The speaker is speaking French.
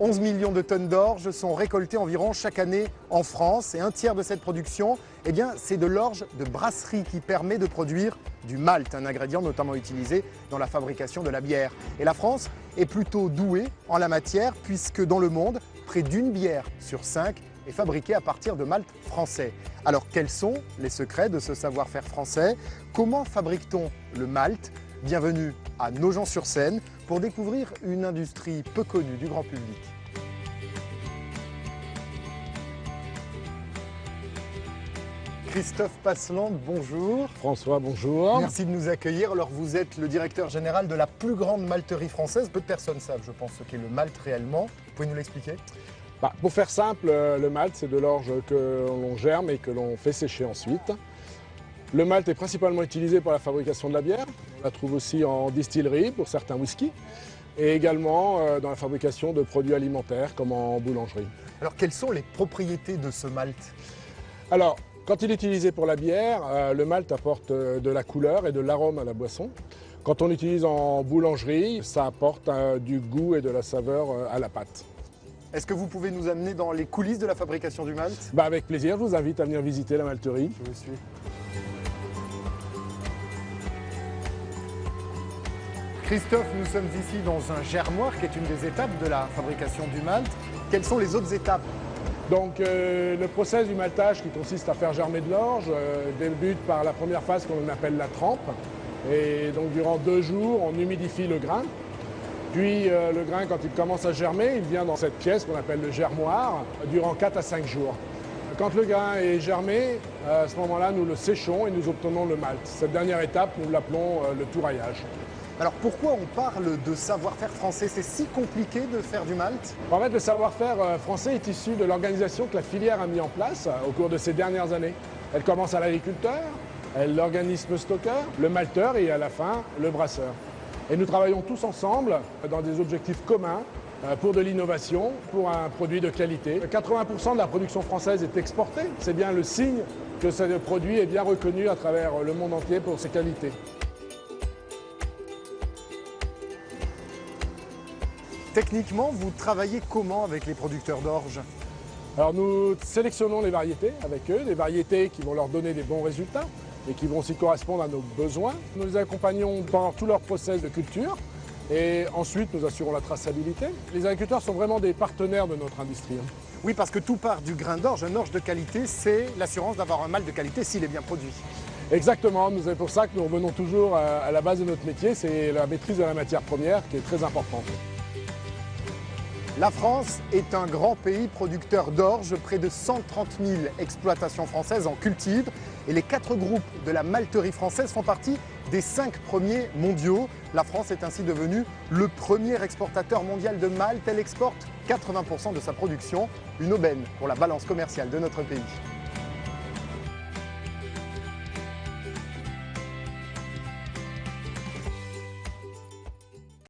11 millions de tonnes d'orge sont récoltées environ chaque année en France et un tiers de cette production, c'est de l'orge de brasserie qui permet de produire du malt, un ingrédient notamment utilisé dans la fabrication de la bière. Et la France est plutôt douée en la matière puisque dans le monde, près d'une bière sur 5 est fabriquée à partir de malt français. Alors quels sont les secrets de ce savoir-faire français? Comment fabrique-t-on le malt? Bienvenue à Nogent-sur-Seine pour découvrir une industrie peu connue du grand public. Christophe Passeland, bonjour. François, bonjour. Merci de nous accueillir. Alors vous êtes le directeur général de la plus grande malterie française. Peu de personnes savent, je pense, ce qu'est le malt réellement. Vous pouvez nous l'expliquer? Pour faire simple, le malt, c'est de l'orge que l'on germe et que l'on fait sécher ensuite. Le malt est principalement utilisé pour la fabrication de la bière. On la trouve aussi en distillerie pour certains whiskies et également dans la fabrication de produits alimentaires comme en boulangerie. Alors quelles sont les propriétés de ce malt? Alors, quand il est utilisé pour la bière, le malt apporte de la couleur et de l'arôme à la boisson. Quand on l'utilise en boulangerie, ça apporte du goût et de la saveur à la pâte. Est-ce que vous pouvez nous amener dans les coulisses de la fabrication du malt? Avec plaisir, je vous invite à venir visiter la malterie. Je vous suis. Christophe, nous sommes ici dans un germoir qui est une des étapes de la fabrication du malt. Quelles sont les autres étapes? Donc le process du maltage qui consiste à faire germer de l'orge débute par la première phase qu'on appelle la trempe. Et donc durant 2 jours, on humidifie le grain. Puis le grain, quand il commence à germer, il vient dans cette pièce qu'on appelle le germoir durant 4 à 5 jours. Quand le grain est germé, à ce moment-là, nous le séchons et nous obtenons le malt. Cette dernière étape, nous l'appelons le touraillage. Alors pourquoi on parle de savoir-faire français? C'est si compliqué de faire du malt? En fait, le savoir-faire français est issu de l'organisation que la filière a mis en place au cours de ces dernières années. Elle commence à l'agriculteur, l'organisme stockeur, le malteur et à la fin, le brasseur. Et nous travaillons tous ensemble dans des objectifs communs pour de l'innovation, pour un produit de qualité. 80% de la production française est exportée. C'est bien le signe que ce produit est bien reconnu à travers le monde entier pour ses qualités. Techniquement, vous travaillez comment avec les producteurs d'orge? Alors nous sélectionnons les variétés avec eux, des variétés qui vont leur donner des bons résultats et qui vont aussi correspondre à nos besoins. Nous les accompagnons pendant tout leur process de culture et ensuite nous assurons la traçabilité. Les agriculteurs sont vraiment des partenaires de notre industrie. Oui, parce que tout part du grain d'orge. Un orge de qualité, c'est l'assurance d'avoir un malt de qualité s'il est bien produit. Exactement, c'est pour ça que nous revenons toujours à la base de notre métier, c'est la maîtrise de la matière première qui est très importante. La France est un grand pays producteur d'orge. Près de 130 000 exploitations françaises en cultivent. Et les 4 groupes de la malterie française font partie des 5 premiers mondiaux. La France est ainsi devenue le premier exportateur mondial de malt. Elle exporte 80% de sa production. Une aubaine pour la balance commerciale de notre pays.